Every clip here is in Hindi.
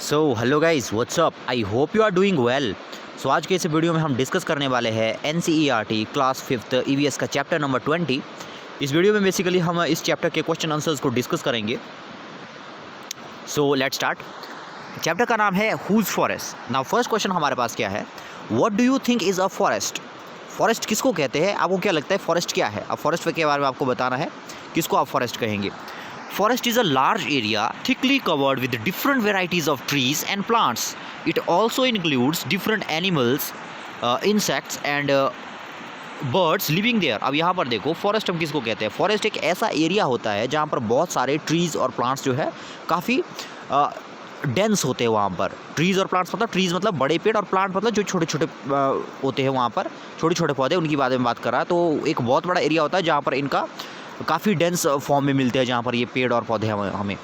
So hello guys, what's up. I hope you are doing well. So आज के इस वीडियो में हम डिस्कस करने वाले हैं NCERT क्लास 5th EVS का चैप्टर नंबर 20। इस वीडियो में बेसिकली हम इस चैप्टर के क्वेश्चन आंसर्स को डिस्कस करेंगे। So let's start. चैप्टर का नाम है whose forest. Now first question हमारे पास क्या है, what do you think is a forest. Forest किसको कहते हैं, आपको क्या लगता है फॉरेस्ट क्या है। अब फॉरेस्ट के बारे में आपको बताना है, किसको आप फॉरेस्ट कहेंगे। Forest is a large area thickly covered with different varieties of trees and plants. It also includes different animals, insects and birds living there. अब यहाँ पर देखो फॉरेस्ट हम किसको कहते हैं। फॉरेस्ट एक ऐसा एरिया होता है जहाँ पर बहुत सारे ट्रीज़ और प्लांट्स जो है काफ़ी डेंस होते हैं वहाँ पर। ट्रीज़ और प्लांट्स मतलब ट्रीज़ मतलब बड़े पेड़ और प्लांट मतलब जो छोटे छोटे होते हैं वहाँ पर, छोटे छोटे पौधे, उनकी बारे में बात कर रहा है। तो एक बहुत बड़ा एरिया होता है जहाँ पर इनका काफ़ी डेंस फॉर्म में मिलते हैं, जहाँ पर ये पेड़ और पौधे हमें।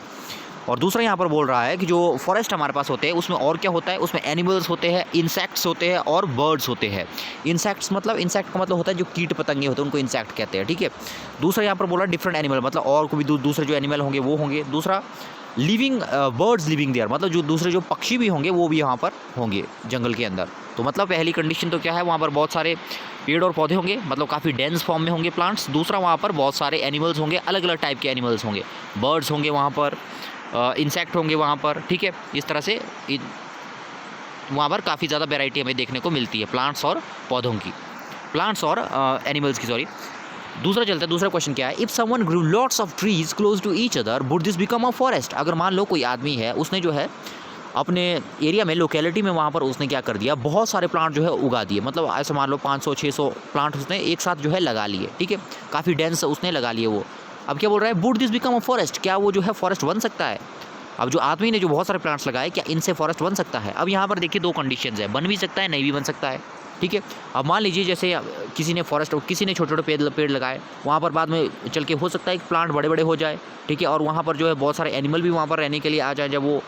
और दूसरा यहाँ पर बोल रहा है कि जो फॉरेस्ट हमारे पास होते हैं उसमें और क्या होता है, उसमें एनिमल्स होते हैं, इंसेक्ट्स होते हैं और बर्ड्स होते हैं। इंसेक्ट्स मतलब, इंसेक्ट का मतलब होता है जो कीट पतंगे होते हैं उनको इंसेक्ट कहते हैं, ठीक है। दूसरा यहाँ पर बोला डिफरेंट एनिमल मतलब और कोई भी दूसरे जो एनिमल होंगे वो होंगे। दूसरा लिविंग बर्ड्स लिविंग देयर मतलब जो दूसरे जो पक्षी भी होंगे वो भी यहाँ पर होंगे जंगल के अंदर। तो मतलब पहली कंडीशन तो क्या है, वहाँ पर बहुत सारे पेड़ और पौधे होंगे मतलब काफ़ी डेंस फॉर्म में होंगे प्लांट्स। दूसरा वहाँ पर बहुत सारे एनिमल्स होंगे, अलग अलग टाइप के एनिमल्स होंगे, बर्ड्स होंगे वहाँ पर, इंसेक्ट होंगे वहाँ पर, ठीक है। इस तरह से वहाँ पर काफ़ी ज़्यादा वैरायटी हमें देखने को मिलती है प्लांट्स और पौधों की, प्लांट्स और एनिमल्स की, सॉरी। दूसरा चलता है, दूसरा क्वेश्चन क्या है, if someone grew lots of trees close to each other would this become a forest. अगर मान लो कोई आदमी है, उसने जो है अपने एरिया में, लोकेलिटी में, वहाँ पर उसने क्या कर दिया, बहुत सारे प्लांट जो है उगा दिए। मतलब ऐसे मान लो 500-600 प्लांट उसने एक साथ जो है लगा लिए, ठीक है, काफ़ी डेंस उसने लगा लिए वो। अब क्या बोल रहा है, would this become a forest, क्या वो जो है फॉरेस्ट बन सकता है। अब जो आदमी ने जो बहुत सारे प्लांट्स लगाए, क्या इनसे फॉरेस्ट बन सकता है। अब यहाँ पर देखिए दो कंडीशंस है, बन भी सकता है, नहीं भी बन सकता है, ठीक है। अब मान लीजिए जैसे किसी ने फॉरेस्ट, किसी ने छोटे छोटे पेड़ लगाए, वहाँ पर बाद में चल के हो सकता है कि प्लांट बड़े बड़े हो जाए, ठीक है, और वहाँ पर जो है बहुत सारे एनिमल भी वहाँ पर रहने के लिए आ जाए, जब वो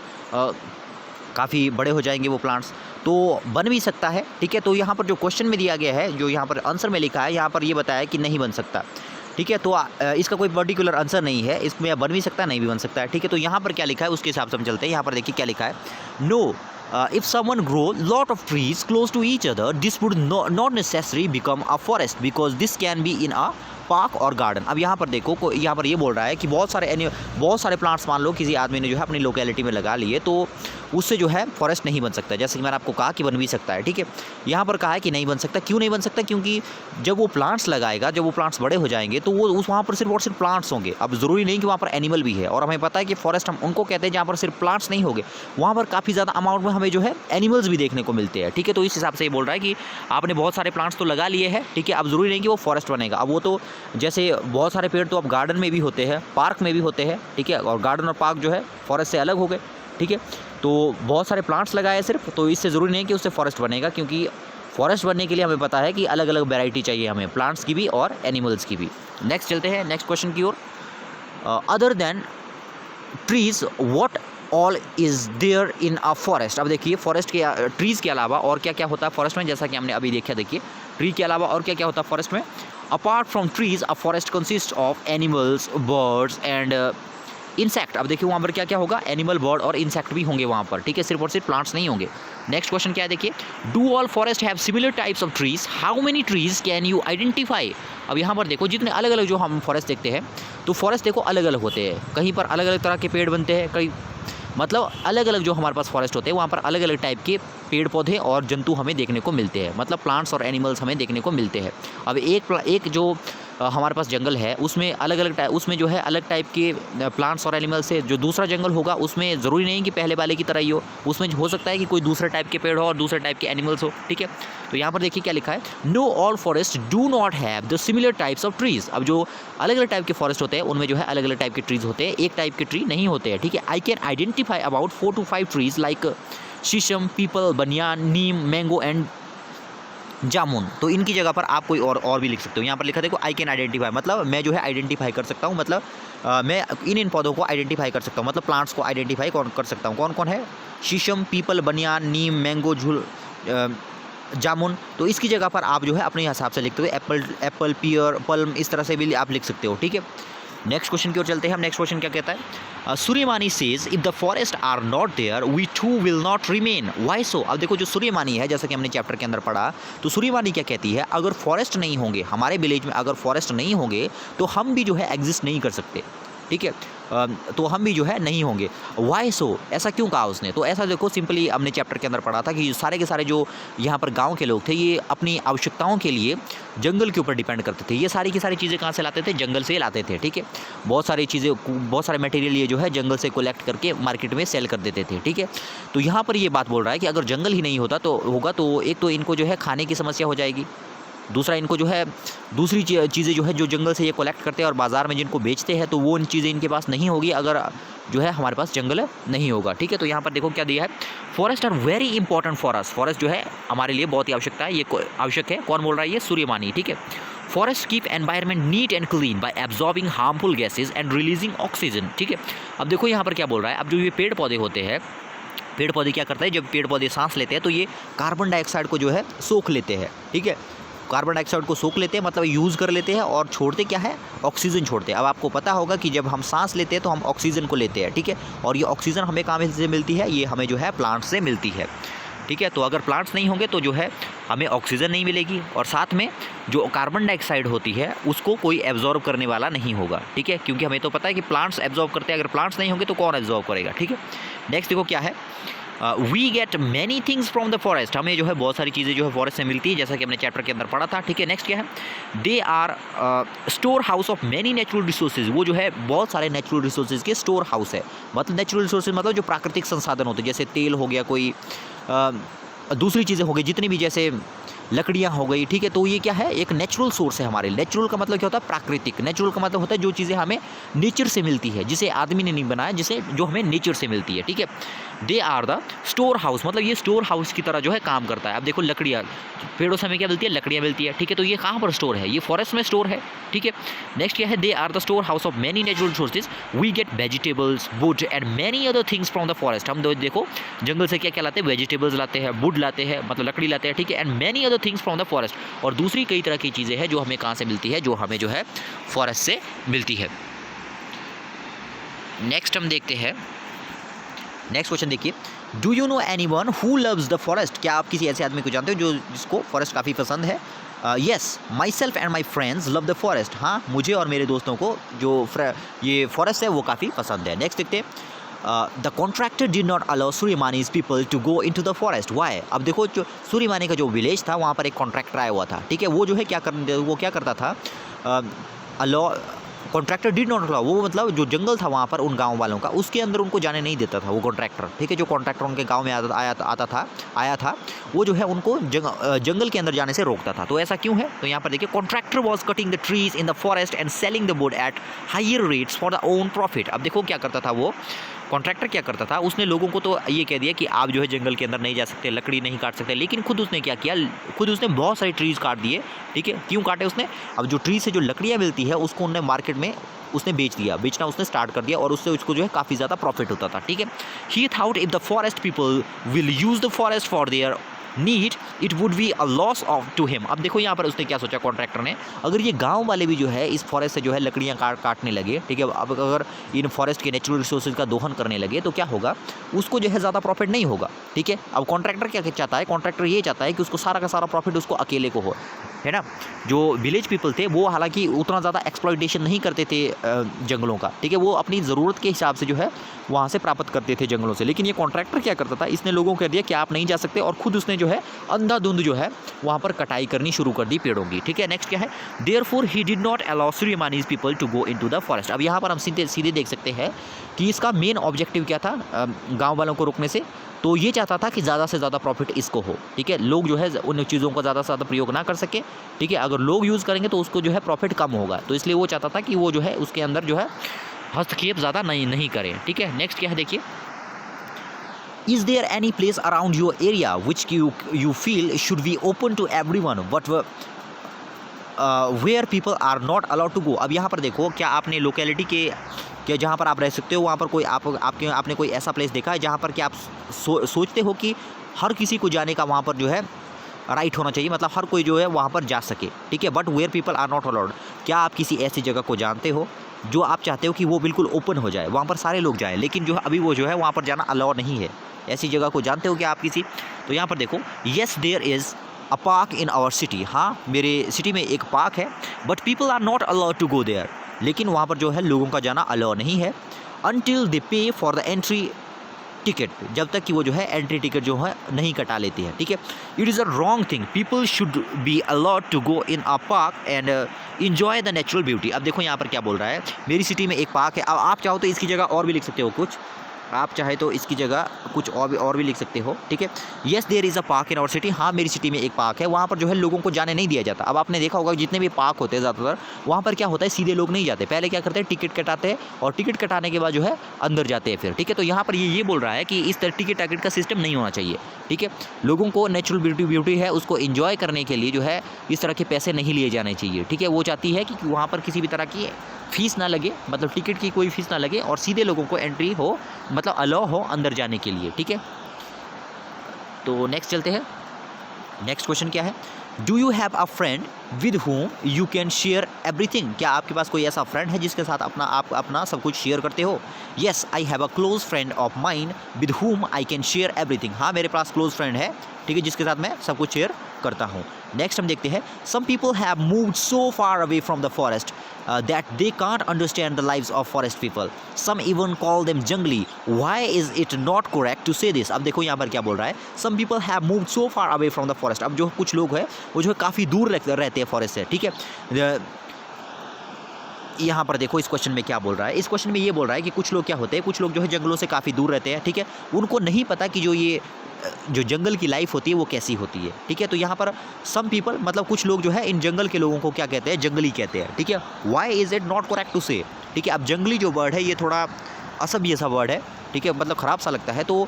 काफ़ी बड़े हो जाएंगे वो प्लांट्स, तो बन भी सकता है, ठीक है। तो यहाँ पर जो क्वेश्चन में दिया गया है, जो यहाँ पर आंसर में लिखा है, यहाँ पर ये बताया कि नहीं बन सकता, ठीक है। तो इसका कोई पर्टिकुलर आंसर नहीं है, इसमें बन भी सकता है, नहीं भी बन सकता है, ठीक है। तो यहाँ पर क्या लिखा है उसके हिसाब से हम चलते हैं। यहाँ पर देखिए क्या लिखा है, no if someone grow lot of trees close to each other this would not necessarily become a forest because this can be in a park और गार्डन। अब यहाँ पर देखो, यहाँ पर ये बोल रहा है कि बहुत सारे प्लांट्स मान लो किसी आदमी ने जो है अपनी लोकेलिटी में लगा लिए, तो उससे जो है फॉरेस्ट नहीं बन सकता। जैसे कि मैंने आपको कहा कि बन भी सकता है, ठीक है। यहाँ पर कहा है कि नहीं बन सकता। क्यों नहीं बन सकता, क्योंकि जब वो प्लांट्स लगाएगा, जब वो प्लांट्स बड़े हो जाएंगे, तो वो वहाँ पर सिर्फ और सिर्फ प्लांट्स होंगे। अब ज़रूरी नहीं कि वहाँ पर एनिमल भी है, और हमें पता है कि फॉरेस्ट हम उनको कहते हैं जहाँ पर सिर्फ प्लांट्स नहीं होंगे, वहाँ पर काफ़ी ज़्यादा अमाउंट में हमें जो है एनिमल्स भी देखने को मिलते हैं, ठीक है। तो इस हिसाब से ये बोल रहा है कि आपने बहुत सारे प्लांट्स तो लगा लिए हैं, ठीक है, अब ज़रूरी नहीं कि वो फॉरेस्ट बनेगा। अब वो तो जैसे बहुत सारे पेड़ तो अब गार्डन में भी होते हैं, पार्क में भी होते हैं, ठीक है, और गार्डन और पार्क जो है फॉरेस्ट से अलग हो गए, ठीक है। तो बहुत सारे प्लांट्स लगाए सिर्फ, तो इससे ज़रूरी नहीं कि उससे फॉरेस्ट बनेगा, क्योंकि फॉरेस्ट बनने के लिए हमें पता है कि अलग अलग वैरायटी चाहिए हमें, प्लांट्स की भी और एनिमल्स की भी। नेक्स्ट चलते हैं नेक्स्ट क्वेश्चन की ओर। Other than trees what all is there in a forest. अब देखिए फॉरेस्ट के ट्रीज़ के अलावा और क्या क्या होता है फॉरेस्ट में, जैसा कि हमने अभी देखा। देखिए ट्री के अलावा और क्या क्या होता है फॉरेस्ट में। Apart from trees a forest consist of animals, birds and insect. अब देखिए वहाँ पर क्या क्या होगा, एनिमल, बर्ड और इंसेक्ट भी होंगे वहाँ पर, ठीक है, सिर्फ और सिर्फ प्लांट्स नहीं होंगे। नेक्स्ट क्वेश्चन क्या है, देखिए do all forest have similar types of trees, how many trees can you identify. अब यहाँ पर देखो जितने अलग अलग जो हम फॉरेस्ट देखते हैं, तो फॉरेस्ट देखो अलग अलग होते हैं, कहीं पर अलग अलग तरह के पेड़ बनते हैं, कहीं मतलब अलग अलग जो हमारे पास फॉरेस्ट होते हैं वहाँ पर अलग अलग टाइप के पेड़ पौधे और जंतु हमें देखने को मिलते हैं, मतलब प्लांट्स और एनिमल्स हमें देखने को मिलते हैं। अब एक जो हमारे पास जंगल है उसमें अलग अलग उसमें जो है अलग टाइप के प्लांट्स और एनिमल्स है। जो दूसरा जंगल होगा उसमें ज़रूरी नहीं कि पहले वाले की तरह ही हो, उसमें हो सकता है कि कोई दूसरे टाइप के पेड़ हो और दूसरे टाइप के एनिमल्स हो, ठीक है। तो यहाँ पर देखिए क्या लिखा है, know all forest do not have the similar types of trees. अब जो अलग अलग टाइप के फॉरेस्ट होते हैं उनमें जो है अलग अलग टाइप के ट्रीज होते हैं, एक टाइप के ट्री नहीं होते हैं, ठीक है। I can identify about 4 to 5 trees like शीशम, पीपल, बनियान, नीम, मैंगो एंड जामुन। तो इनकी जगह पर आप कोई और भी लिख सकते हो। यहाँ पर लिखा देखो आई कैन आइडेंटिफाई, मतलब मैं जो है आइडेंटिफाई कर सकता हूँ, मतलब मैं इन पौधों को आइडेंटिफाई कर सकता हूँ, मतलब प्लांट्स को आइडेंटिफाई कर सकता हूँ। कौन कौन है, शीशम, पीपल, बनियान, नीम, मैंगो, जामुन। तो इसकी जगह पर आप जो है अपने हिसाब से लिखते हो एप्पल, पियर, पल्म, इस तरह से भी आप लिख सकते हो, ठीक है। नेक्स्ट क्वेश्चन की ओर चलते हैं हम। नेक्स्ट क्वेश्चन क्या कहता है, Suryamani says if the forest are not there we too will not remain, why so. अब देखो जो सूर्यमानी है, जैसा कि हमने चैप्टर के अंदर पढ़ा, तो सूर्यमानी क्या कहती है, अगर फॉरेस्ट नहीं होंगे, हमारे विलेज में अगर फॉरेस्ट नहीं होंगे तो हम भी जो है एग्जिस्ट नहीं कर सकते, ठीक है, तो हम भी जो है नहीं होंगे। वाई सो, ऐसा क्यों कहा उसने? तो ऐसा देखो सिंपली हमने चैप्टर के अंदर पढ़ा था कि सारे के सारे जो यहाँ पर गांव के लोग थे, ये अपनी आवश्यकताओं के लिए जंगल के ऊपर डिपेंड करते थे। ये सारी की सारी चीज़ें कहाँ से लाते थे? जंगल से लाते थे, ठीक है। बहुत सारी चीज़ें, बहुत सारे मटेरियल ये जो है जंगल से कलेक्ट करके मार्केट में सेल कर देते थे, ठीक है। तो यहाँ पर ये बात बोल रहा है कि अगर जंगल ही नहीं होगा तो एक तो इनको जो है खाने की समस्या हो जाएगी, दूसरा इनको जो है दूसरी चीज़ें जो है जो जंगल से ये कलेक्ट करते हैं और बाज़ार में जिनको बेचते हैं, तो वो चीज़ें इनके पास नहीं होगी अगर जो है हमारे पास जंगल नहीं होगा, ठीक है। तो यहाँ पर देखो क्या दिया है, forest are very important for us. Forest जो है हमारे लिए बहुत ही आवश्यकता है, ये आवश्यक है। कौन बोल रहा है? ये सूर्यमानी, ठीक है। Forest keep environment neat and clean bye absorbing harmful gases and releasing oxygen, ठीक है। अब देखो यहाँ पर क्या बोल रहा है, अब जो ये पेड़ पौधे होते हैं, पेड़ पौधे क्या करते हैं, जब पेड़ पौधे सांस लेते हैं तो ये कार्बन डाइऑक्साइड को जो है सोख लेते हैं, ठीक है। कार्बन डाइऑक्साइड को सोख लेते हैं, मतलब यूज़ कर लेते हैं, और छोड़ते क्या है? ऑक्सीजन छोड़ते हैं। अब आपको पता होगा कि जब हम सांस लेते हैं तो हम ऑक्सीजन को लेते हैं, ठीक है, और ये ऑक्सीजन हमें कहाँ से मिलती है? ये हमें जो है प्लांट्स से मिलती है, ठीक है। तो अगर प्लांट्स नहीं होंगे तो जो है हमें ऑक्सीजन नहीं मिलेगी, और साथ में जो कार्बन डाइऑक्साइड होती है उसको कोई एब्जॉर्ब करने वाला नहीं होगा, ठीक है, क्योंकि हमें तो पता है कि प्लांट्स एब्जॉर्ब करते हैं, अगर प्लांट्स नहीं होंगे तो कौन एब्जॉर्ब करेगा, ठीक है। नेक्स्ट देखो क्या है, we get many things from the forest, हमें जो है बहुत सारी चीज़ें जो है फॉरेस्ट से मिलती है, जैसा कि हमने चैप्टर के अंदर पढ़ा था, ठीक है। नेक्स्ट क्या है, they are store house of many natural resources, वो जो है बहुत सारे नेचुरल रिसोर्सेज के स्टोर हाउस है। मतलब नेचुरल रिसोर्सेज मतलब जो प्राकृतिक संसाधन होते हैं, जैसे तेल हो गया, कोई दूसरी चीज़ें हो गई, जितनी भी, जैसे लकड़ियाँ हो गई, ठीक है। तो ये क्या है? एक नेचुरल सोर्स है हमारे। नेचुरल का मतलब क्या होता है? प्राकृतिक। नेचुरल का मतलब होता है जो चीज़ें हमें नेचर से मिलती है, जिसे आदमी ने नहीं बनाया, जिसे जो हमें नेचर से मिलती है, ठीक है। They are the store house, मतलब ये स्टोर हाउस की तरह जो है काम करता है। अब देखो लकड़ियाँ, पेड़ों से हमें क्या मिलती है? लकड़ियाँ मिलती है, ठीक है। तो ये कहाँ पर स्टोर है? ये फॉरेस्ट में स्टोर है, ठीक है। नेक्स्ट क्या है, they are the store house of many natural resources, we get vegetables, wood and many other things from the forest. हम देखो जंगल से क्या क्या लाते हैं? वेजिटेबल्स लाते हैं, वुड लाते हैं, मतलब लकड़ी लाते हैं, ठीक है, and many other things from the forest, और दूसरी कई तरह की चीज़ें हैं जो हमें कहाँ से मिलती है? जो हमें जो है फॉरेस्ट से मिलती है। नेक्स्ट हम देखते हैं, नेक्स्ट क्वेश्चन देखिए, do you know anyone who loves the forest, क्या आप किसी ऐसे आदमी को जानते हो जो जिसको फॉरेस्ट काफ़ी पसंद है? Yes, my self and my friends love the forest, हाँ मुझे और मेरे दोस्तों को जो ये फॉरेस्ट है वो काफ़ी पसंद है। नेक्स्ट देखते हैं, the contractor did not allow Suryamani's people to go in to the forest, why. अब देखो जो सूर्यमानी का जो विलेज था वहाँ पर एक कॉन्ट्रैक्टर आया हुआ था, ठीक है। वो जो है वो क्या करता था, allow contractor did not allow, वो मतलब जो जंगल था वहाँ पर उन गांव वालों का, उसके अंदर उनको जाने नहीं देता था वो कॉन्ट्रैक्टर, ठीक है। जो कॉन्ट्रैक्टर उनके गांव में आया था वो जो है उनको जंगल के अंदर जाने से रोकता था। तो ऐसा क्यों है? तो यहाँ पर देखिए, contractor was cutting the trees in the forest and selling the wood at higher rates for the own profit. अब देखो क्या करता था वो कॉन्ट्रैक्टर, क्या करता था, उसने लोगों को तो ये कह दिया कि आप जो है जंगल के अंदर नहीं जा सकते, लकड़ी नहीं काट सकते, लेकिन खुद उसने क्या किया, खुद उसने बहुत सारी ट्रीज़ काट दिए, ठीक है। क्यों काटे उसने? अब जो ट्री से जो लकड़ियाँ मिलती है उसको उन्होंने मार्केट में उसने बेचना उसने स्टार्ट कर दिया, और उससे उसको जो है काफ़ी ज़्यादा प्रॉफिट होता था, ठीक है। He thought if the forest people will use the forest for their need it would be a loss of to him. अब देखो यहाँ पर उसने क्या सोचा कॉन्ट्रैक्टर ने, अगर ये गांव वाले भी जो है इस फॉरेस्ट से जो है लकड़ियाँ काटने लगे, ठीक है, अब अगर इन फॉरेस्ट के नेचुरल रिसोर्सेज का दोहन करने लगे तो क्या होगा, उसको जो है ज़्यादा प्रॉफिट नहीं होगा, ठीक है। अब कॉन्ट्रैक्टर क्या चाहता है? कॉन्ट्रैक्टर ये चाहता है कि उसको सारा का सारा प्रॉफिट उसको अकेले को हो, है ना। जो विलेज पीपल थे वो हालांकि उतना ज़्यादा एक्सप्लॉइटेशन नहीं करते थे जंगलों का, ठीक है, वो अपनी ज़रूरत के हिसाब से जो है वहाँ से प्राप्त करते थे जंगलों से। लेकिन ये कॉन्ट्रैक्टर क्या करता था, इसने लोगों को कह दिया कि आप नहीं जा सकते, और खुद उसने जो है अंधाधुंध जो है वहाँ पर कटाई करनी शुरू कर दी पेड़ों की, ठीक है। नेक्स्ट क्या है, therefore he did not allow Suryamani's people to go into the forest. अब यहाँ पर हम सीधे देख सकते हैं कि इसका मेन ऑब्जेक्टिव क्या था गाँव वालों को रोकने से, तो ये चाहता था कि ज़्यादा से ज़्यादा प्रॉफिट इसको हो, ठीक है, लोग जो है उन चीज़ों का ज़्यादा से ज़्यादा प्रयोग ना कर सके, ठीक है। अगर लोग यूज़ करेंगे तो उसको जो है प्रॉफिट कम होगा, तो इसलिए वो चाहता था कि वो जो है उसके अंदर जो है हस्तक्षेप ज़्यादा नहीं करें, ठीक है। नेक्स्ट क्या है देखिए, is there any place around your area which you feel should be open to everyone but where people are not allowed to go. अब यहाँ पर देखो, क्या आपने लोकेलिटी के जहाँ पर आप रह सकते हो वहाँ पर कोई आपने कोई ऐसा प्लेस देखा है जहाँ पर कि आप सोचते हो कि हर किसी को जाने का वहाँ पर जो है राइट होना चाहिए, मतलब हर कोई जो है वहाँ पर जा सके, ठीक है, but where people are not allowed. क्या आप किसी ऐसी जगह को जानते हो जो आप चाहते हो कि वो बिल्कुल ओपन हो जाए, वहाँ पर सारे लोग जाएँ, लेकिन जो है अभी वो जो है वहाँ पर जाना अलाउ नहीं है। ऐसी जगह को जानते हो क्या आप किसी? तो यहाँ पर देखो, yes there is a park in our city, हाँ मेरे सिटी में एक पार्क है, but people are not allowed to go there, लेकिन वहाँ पर जो है लोगों का जाना अलाउ नहीं है, अनटिल दे पे फॉर द एंट्री टिकट, जब तक कि वो जो है एंट्री टिकट जो है नहीं कटा लेती है, ठीक है। It is a wrong thing, people should be allowed to go in a park and enjoy the natural beauty. अब देखो यहाँ पर क्या बोल रहा है, मेरी सिटी में एक पार्क है। अब आप चाहो तो इसकी जगह और भी लिख सकते हो कुछ, आप चाहे तो इसकी जगह कुछ और भी लिख सकते हो, ठीक है। Yes there is a park in our city, हाँ मेरी सिटी में एक पार्क है, वहाँ पर जो है लोगों को जाने नहीं दिया जाता। अब आपने देखा होगा जितने भी पार्क होते हैं ज़्यादातर, वहाँ पर क्या होता है, सीधे लोग नहीं जाते, पहले क्या करते हैं, टिकट कटाते हैं और टिकट कटाने के बाद जो है अंदर जाते हैं फिर, ठीक है। तो यहाँ पर ये बोल रहा है कि इस तरह टिकट का सिस्टम नहीं होना चाहिए, ठीक है। लोगों को नेचुरल ब्यूटी है उसको इन्जॉय करने के लिए जो है इस तरह के पैसे नहीं लिए जाने चाहिए, ठीक है। वो चाहती है कि वहाँ पर किसी भी तरह की फ़ीस ना लगे, मतलब टिकट की कोई फ़ीस ना लगे और सीधे लोगों को एंट्री हो, मतलब अलाउ हो अंदर जाने के लिए, ठीक है। तो नेक्स्ट चलते हैं। नेक्स्ट क्वेश्चन क्या है, do you have a friend with whom you can share everything, क्या आपके पास कोई ऐसा फ्रेंड है जिसके साथ आप अपना सब कुछ शेयर करते हो? Yes I have a close friend of mine with whom I can share everything, हाँ मेरे पास क्लोज फ्रेंड है, ठीक है, जिसके साथ मैं सब कुछ शेयर करता हूँ। नेक्स्ट हम देखते हैं, some people have moved so far away from the forest that they can't understand the lives of forest people, some even call them jungli, why is it not correct to say this. अब देखो यहाँ पर क्या बोल रहा है, some people have moved so far away from the forest, अब जो कुछ लोग हैं वो जो है काफ़ी दूर रहते हैं फॉरेस्ट से, ठीक है। यहाँ पर देखो इस क्वेश्चन में क्या बोल रहा है, इस क्वेश्चन में ये बोल रहा है कि कुछ लोग क्या होते हैं, कुछ लोग जो है जंगलों से काफ़ी दूर रहते हैं, ठीक है, उनको नहीं पता कि जो जंगल की लाइफ होती है वो कैसी होती है, ठीक है। तो यहाँ पर सम पीपल मतलब कुछ लोग जो है इन जंगल के लोगों को क्या कहते हैं, जंगली कहते हैं, ठीक है। Why is it not correct to say, ठीक है। अब जंगली जो वर्ड है ये थोड़ा असभ्य सा वर्ड है, ठीक है, मतलब ख़राब सा लगता है, तो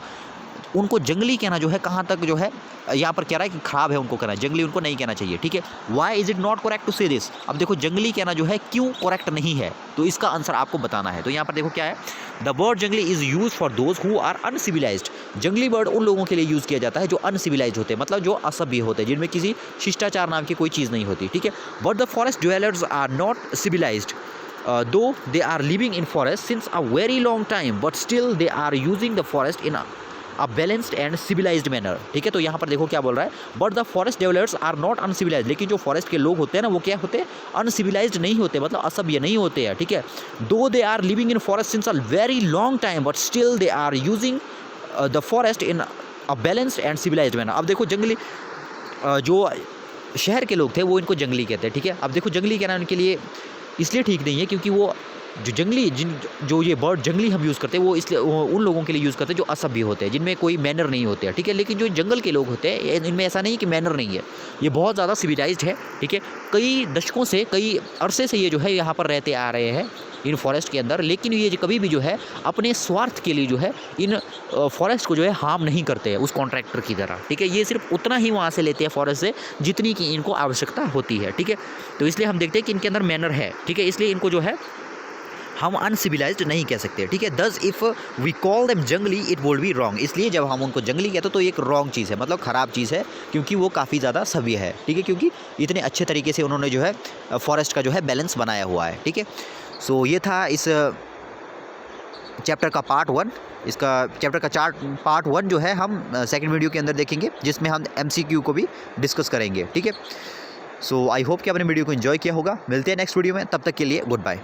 उनको जंगली कहना जो है कहाँ तक जो है यहाँ पर कह रहा है कि ख़राब है उनको कहना, जंगली उनको नहीं कहना चाहिए, ठीक है। Why is it not correct to say this, अब देखो जंगली कहना जो है क्यों करेक्ट नहीं है, तो इसका आंसर आपको बताना है। तो यहाँ पर देखो क्या है, the word jangli is use for those who are uncivilized, जंगली वर्ड उन लोगों के लिए यूज़ किया जाता है जो अनसिविलाइज्ड होते हैं, मतलब जो असभ्य होते हैं, जिनमें किसी शिष्टाचार नाम की कोई चीज़ नहीं होती, ठीक है। But the forest dwellers are not civilized, though they are living in forest since a very long time, but still they are using the forest in a balanced and civilized manner, ठीक है। तो यहाँ पर देखो क्या बोल रहा है, but the forest developers are not uncivilized, लेकिन जो फॉरेस्ट के लोग होते हैं ना वो क्या होते हैं, अनसिविलाइज्ड नहीं होते, मतलब असभ्य नहीं होते हैं, ठीक है। Though they are living in forest since a very long time, but still they are using the forest in a balanced and civilized manner. अब देखो जंगली जो शहर के लोग थे वो इनको जंगली कहते हैं, ठीक है। अब देखो जंगली कहना उनके लिए इसलिए ठीक नहीं है क्योंकि वो जो जंगली जो ये वर्ड जंगली हम यूज़ करते हैं वो इसलिए उन लोगों के लिए यूज़ करते हैं जो असभ्य होते हैं, जिनमें कोई मैनर नहीं होते हैं, ठीक है। लेकिन जो जंगल के लोग होते हैं इनमें ऐसा नहीं है कि मैनर नहीं है, ये बहुत ज़्यादा सिविलाइज्ड है, ठीक है। कई दशकों से कई अरसे से ये जो है यहाँ पर रहते आ रहे हैं इन फॉरेस्ट के अंदर, लेकिन ये कभी भी जो है अपने स्वार्थ के लिए जो है इन फॉरेस्ट को जो है हार्म नहीं करते हैं उस कॉन्ट्रैक्टर की तरह, ठीक है। ये सिर्फ उतना ही वहाँ से लेते हैं फॉरेस्ट से जितनी की इनको आवश्यकता होती है, ठीक है। तो इसलिए हम देखते हैं कि इनके अंदर मैनर है, ठीक है, इसलिए इनको जो है हम अनसिविलाइज्ड नहीं कह सकते, ठीक है। दस इफ़ वी कॉल देम जंगली इट वुड बी रॉन्ग, इसलिए जब हम उनको जंगली कहते तो एक रॉन्ग चीज़ है, मतलब ख़राब चीज़ है, क्योंकि वो काफ़ी ज़्यादा सभ्य है, ठीक है, क्योंकि इतने अच्छे तरीके से उन्होंने जो है फॉरेस्ट का जो है बैलेंस बनाया हुआ है, ठीक है। सो ये था इस चैप्टर का पार्ट 1, इसका चैप्टर का पार्ट 1 जो है हम सेकंड वीडियो के अंदर देखेंगे, जिसमें हम MCQ को भी डिस्कस करेंगे, ठीक है। सो आई होप कि आपने वीडियो को एंजॉय किया होगा। मिलते हैं नेक्स्ट वीडियो में, तब तक के लिए गुड बाय।